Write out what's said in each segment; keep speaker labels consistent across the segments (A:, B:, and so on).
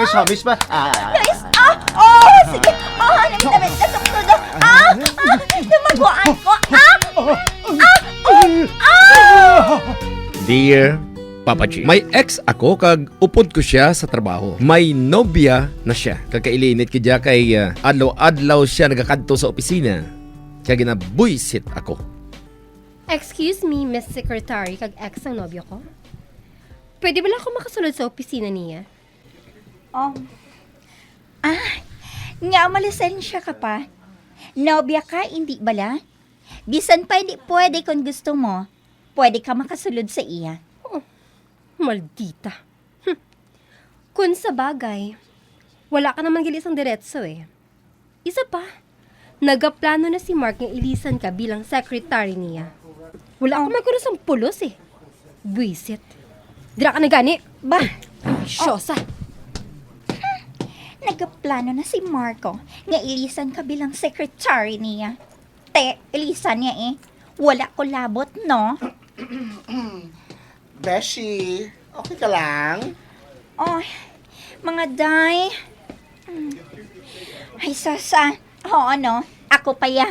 A: Sumis ba?
B: Guys, sige. Namit na suktudo. Tumaguan ko.
C: Dear Papa G, may ex ako kag upod ko siya sa trabaho. May nobya na siya. Kakailinit kaya kay adlaw-adlaw siya nagakadto sa opisina. Kaya ginabuisit ako.
D: Excuse me, Miss Secretary, kag ex ang nobyo ko? Pwede ba lang ako makasunod sa opisina niya?
B: Nga malisensya ka pa. Nobya ka, hindi bala? Bisan pa hindi pwede kung gusto mo. Pwede ka makasulod sa iya.
D: Maldita. Kung sa bagay, wala ka naman gilisang diretso eh. Isa pa, nagaplano na si Mark ng ilisan ka bilang secretary niya. Wala ka magkuno sa pulos eh. Buisit. Dira ka na gani.
B: Ba?
D: Syosa.
B: Nagaplano na si Marco nga ilisan ka bilang secretary niya. Ilisan niya eh. Wala ko labot, no?
A: Beshi, okay ka lang?
B: Mga day. Ay, sasa. Ano? Ako pa ya.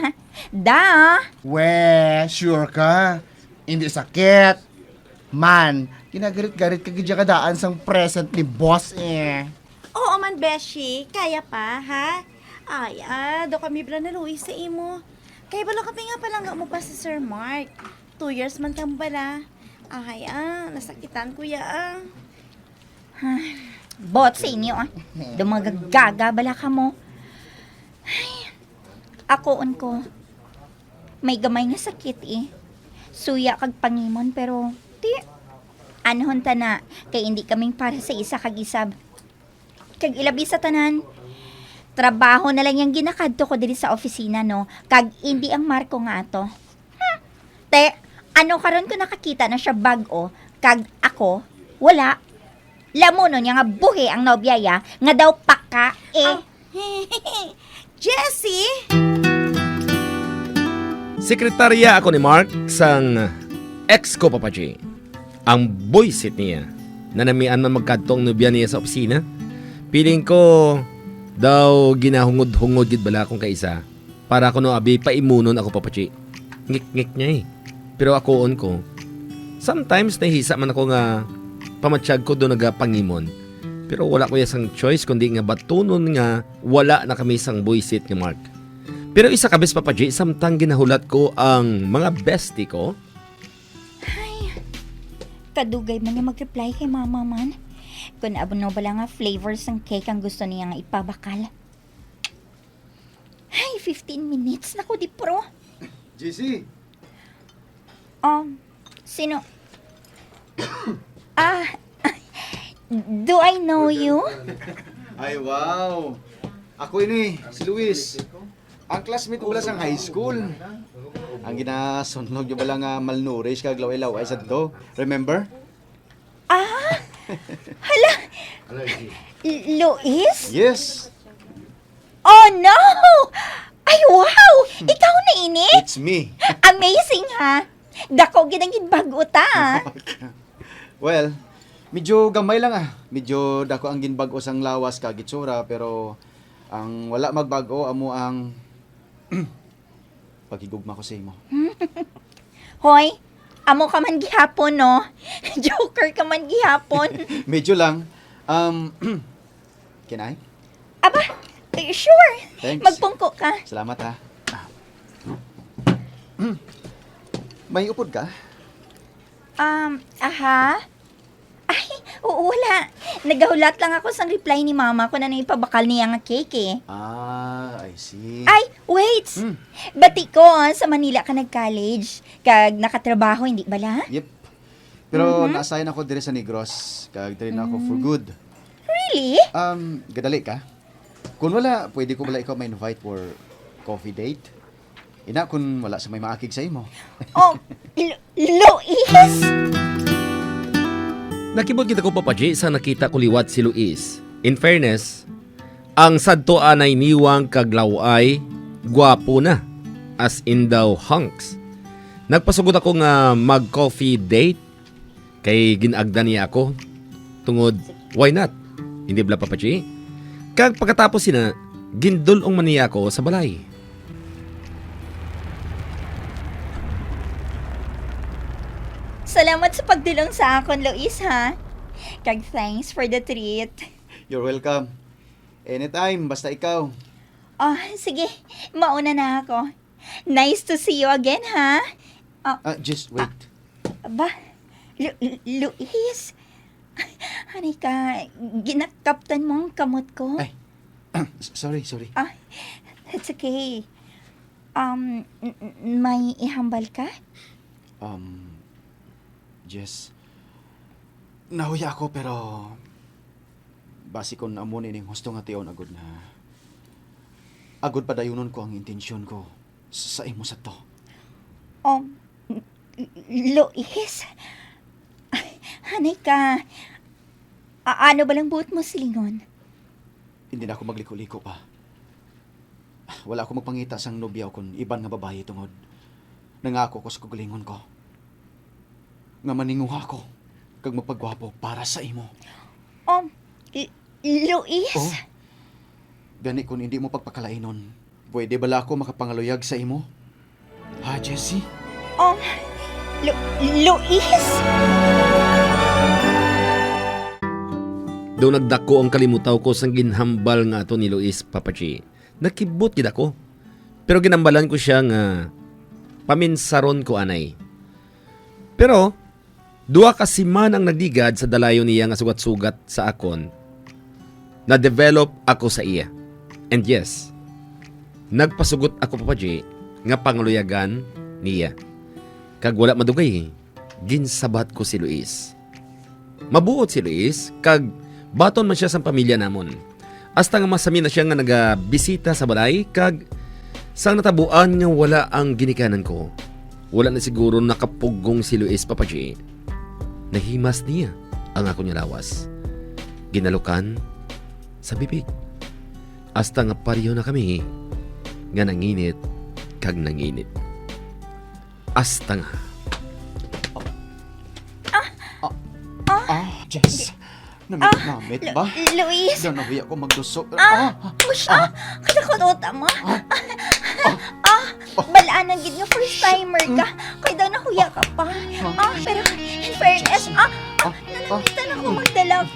A: We, sure ka? Hindi sakit. Man, ginagarit-garit ka gidya kadaan sang present ni boss eh.
E: Oo man, Beshi. Kaya pa, ha? Ay, do kami bala na Luis sa imo. Kaya bala kami nga palangga mo pa si Sir Mark. 2 years man kang bala. Ay, nasakitan kuya,
B: Bot sa inyo, Dumagagaga bala ka mo. Ay, akoon ko. May gamay nga sakit eh. Suya kag pangimon pero anhon ta na kay hindi kaming para sa isa kag isab. Kag ilabi sa tanan. Trabaho na lang yung ginakadto ko diri sa opisina, no? Kag hindi ang Marco nga ato. Ano karon ko nakakita na siya bag-o, kag ako, wala. Lamuno niya nga buhi ang nobyaya, nga daw paka,
E: Jessie!
C: Sekretarya ako ni Mark sang ex ko, Papa G. Ang buisit niya. Nanamian man magkadtong nobya niya sa opisina. Piling ko daw ginahungod-hungod gid bala akong kaisa. Para ko no abi paimunon ako, Papa G. Ngik-ngik niya eh. Pero akoon ko, sometimes nahihisa man ako nga pamatsyag ko doon nagapangimon. Pero wala ko yasang choice kundi nga batunon nga wala na kami sang buisit nga Mark. Pero isa kabis, Papa J, samtang ginahulat ko ang mga bestie ko.
B: Ay, kadugay man niya mag-reply kay mama man. Kung abono ba lang nga flavors ng cake ang gusto niya nga ipabakal. Ay, 15 minutes na ko di pro.
A: JC!
B: Sino? Do I know you?
F: Ay, wow! Ako ini, si Luis. Ang classmate ko bala sa high school. Ang ginasunog yung bala nga malnourished kag laway-laway sa to. Remember?
B: Hala! Luis?
F: Yes,
B: Oh no! Ay wow! Ikaw na ini?
F: it's me.
B: Amazing ha! Dako ginangin bago ta.
F: Well, medyo gamay lang Medyo dako ang ginbag-o sang lawas kag itsura pero ang wala magbago amo ang pagigugma ko sa imo.
B: Hoy, amo ka man gihapon no? Joker ka man gihapon.
F: Medyo lang. Can I?
B: Aba, sure.
F: Thanks.
B: Magpungko ka.
F: Salamat ha. May upod ka?
B: Aha. Ay, wala. Nagahulat lang ako sa reply ni mama ko na naipabakal niya nga cake eh.
F: I see.
B: Ay, wait! Bati ko sa Manila ka nag-college. Kag nakatrabaho, hindi bala?
F: Yep. Pero na-assign ako dire sa Negros. Kag dire na ako for good.
B: Really?
F: Gadali ka? Kung wala, pwede ko bala ikaw ma-invite for coffee date. Ina, kung wala sa may maakig sa imo.
B: Oh, Luis?
C: Nakibot kita ko, Papa J, sa nakita ko liwat si Luis. In fairness, ang sadto anay niwang kaglaway, gwapo na. As in daw hunks. Nagpasugod ako nga mag-coffee date. Kay ginagda niya ako. Tungod, why not? Hindi bala papachi? Kag pagkatapos sina, gindulong man niya ako sa balay.
B: Salamat sa pagdulong sa akon, Luis, ha? Kag thanks for the treat.
F: You're welcome. Anytime, basta ikaw.
B: Oh, sige. Mauna na ako. Nice to see you again, ha?
F: Just wait.
B: Aba, Luis? Hani ka, ginakaptan mo ang kamot ko?
F: Ay, sorry.
B: It's okay. May ihambal ka?
F: Jess, nahuya ako pero basi ko na amo ning husto nga tiyon agud na. Agud padayunon ko ang intensyon ko sa imo sa to.
B: Luis? Hanay ka, ano ba lang buot mo silingon?
F: Hindi na ako magliko-liko pa. Wala ako magpangita sang nobya kon iban nga babae tungod. Nangako ko sa kugalingon ko. Nga maninguha ko kag magpagwapo para sa imo.
B: Luis?
F: Oh, gani kung hindi mo pagpakalainon, pwede bala ako makapangaluyag sa imo? Ha, Jessie?
B: Luis?
C: Daw nagdako ang kalimutaw ko sang ginhambal nga ato ni Luis Papachi. Nakibot gid ako. Pero ginambalan ko siya nga paminsaron ko anay. Pero duha ka siman ang nagdigad sa dalayon niya nga sugat-sugat sa akon. Na-develop ako sa iya. And yes, nagpasugot ako Papachi nga pangluyagan niya. Kag wala madugay, ginsabat ko si Luis. Mabuot si Luis, kag baton man siya sa pamilya namon. Hasta nga masami na siya nga nagabisita sa balay, kag sang natabuan nga wala ang ginikanan ko. Wala na siguro nakapugong si Luis Papachi. Nahimas niya ang ako niya lawas. Ginalukan sa bibig. Hasta nga pariyo na kami, nga nanginit, kag nanginit. Hasta nga.
F: Jess. Namit ba?
B: Luis?
F: Daw nahuya ko magdusok.
B: Push, katakot mo. Balaan ang gid nga first timer ka. Kaya daw nahuya ka pa. Pero in fairness, nanamitan ako magdalag.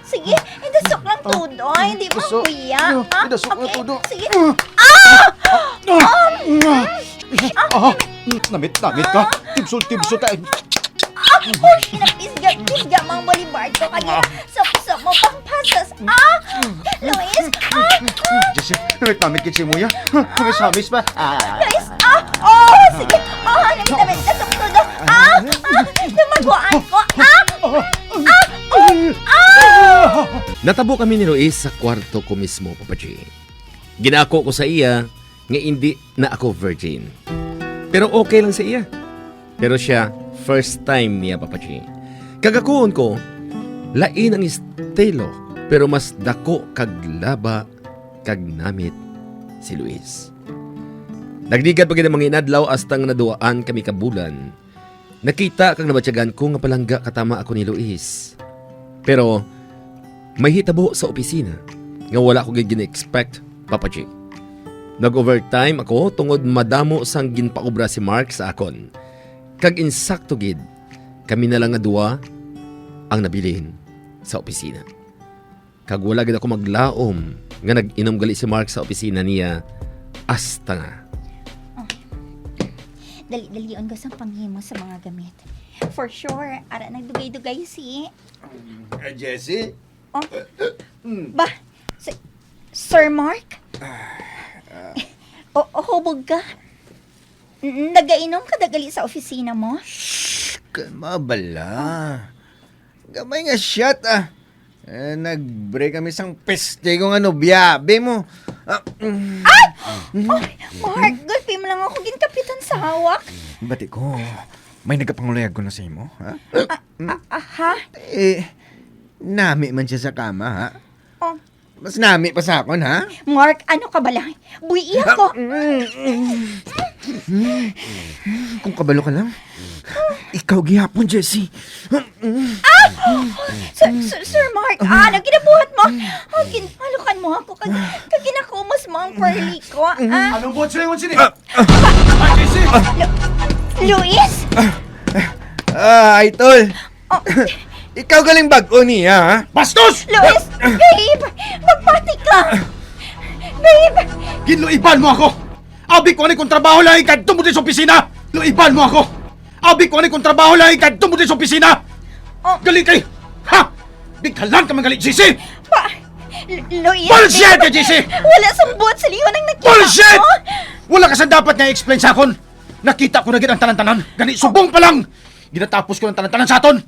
B: Sige, idasok lang todo. Hindi mo
F: Idasok.
B: huya.
F: Idasok lang todo.
B: Sige.
F: Namit ka? Tibsol tayo.
B: Pinapisga mga bolibard ko kanya. Sapsap mo pampasas. Luis,
F: Jesse, namit kitsi mo ya. Hamis pa.
B: Luis, sige. Namit ka sa todo. Lumaguan ko.
C: Natabo kami ni Luis sa kwarto ko mismo, Papachi. Ginako ko sa iya nga hindi na ako virgin. Pero okay lang sa iya. Pero siya, first time niya, Papachi. Kagakuon ko, lain ang estilo, pero mas dako kag laba kag namit si Luis. Nagdigad pagid ang mga inadlaw astang naduaan kami kabulan. Nakita kag nabatyagan ko nga palangga katama ako ni Luis. Pero may hitabo sa opisina nga wala ko gid gina-expect, Papachi. Nag-overtime ako tungod madamo sang ginpaobra si Mark sa akon. Kag insakto gid, kami na lang nga duwa ang nabilin sa opisina. Kag wala gid ako maglaom nga nag-inom gali si Mark sa opisina niya hasta nga.
B: Dali-dalion ko sa panghimo sa mga gamit. For sure, ara nagdugay-dugay si...
F: Jessie?
B: Ba? Sir Mark? Hubog ka? Nagainom ka dagali sa opisina mo?
G: Kalma bala. Gamay nga shot nag-break kami sang peste ko nga biyabe mo.
B: Mark, gulpi mo lang ako ginkapitan sa hawak.
G: Bati ko, may nagkapanguluyag ko na sa imo, ha?
B: Ha?
G: Nami man siya sa kama, ha?
B: Oh.
G: Mas nami pa sa akon, ha?
B: Mark, ano ka ba lang? Buiiyak ko.
G: Kung kabalo ka lang, ikaw gihapon, Jessie.
B: Sir Mark, ano ginabuhat mo? Halukan mo ako kag ginakumos mo ang pearly ko.
F: Anong buhat sila yung sini? JC!
B: Luis?
G: Idol. Ikaw galing bago niya, ha?
F: Bastos!
B: Luis! Babe! Magpati ka! Babe!
F: Ginluiban mo ako! Abi ko ani kong trabaho lang ikad tumutin sa opisina! Luiban mo ako! Abi ko ani kong trabaho lang ikad tumutin sa opisina!
B: Oh.
F: Galing kay! Ha! Bigkalan ka man galing, JC!
B: Luis!
F: Bullshit ka, JC!
B: Wala sambot sa liwan ang nakita
F: Bullshit!
B: ko!
F: Wala ka sa dapat nga i-explain sa akon! Nakita ko na gid ang tanan-tanan! Gani, subong pa lang! Ginatapos ko ng tanan-tanan sa aton!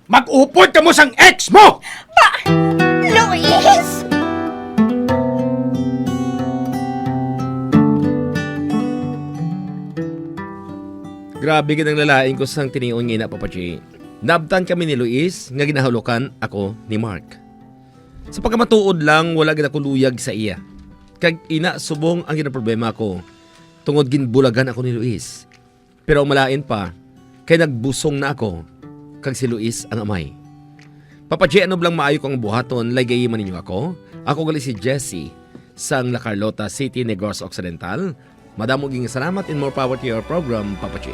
F: Mag-upod ka mo sang ex mo!
B: Luis!
C: Grabe gid ang lalaing ko sang tinion nga na Papa J. Nabtan kami ni Luis nga ginahulukan ako ni Mark. Sa pagkamatuod lang wala gid ako luyag sa iya. Kag ina subong ang ginaproblema ko. Tungod ginbulagan ako ni Luis. Pero malain pa kay nagbusong na ako kag si Luis ang amay. Papa J, ano blang maayo kong buhaton lagay man ninyo ako? Ako gali si Jessie sang La Carlota City, Negros Occidental. Madamong ging salamat and more power to your program, Papa J.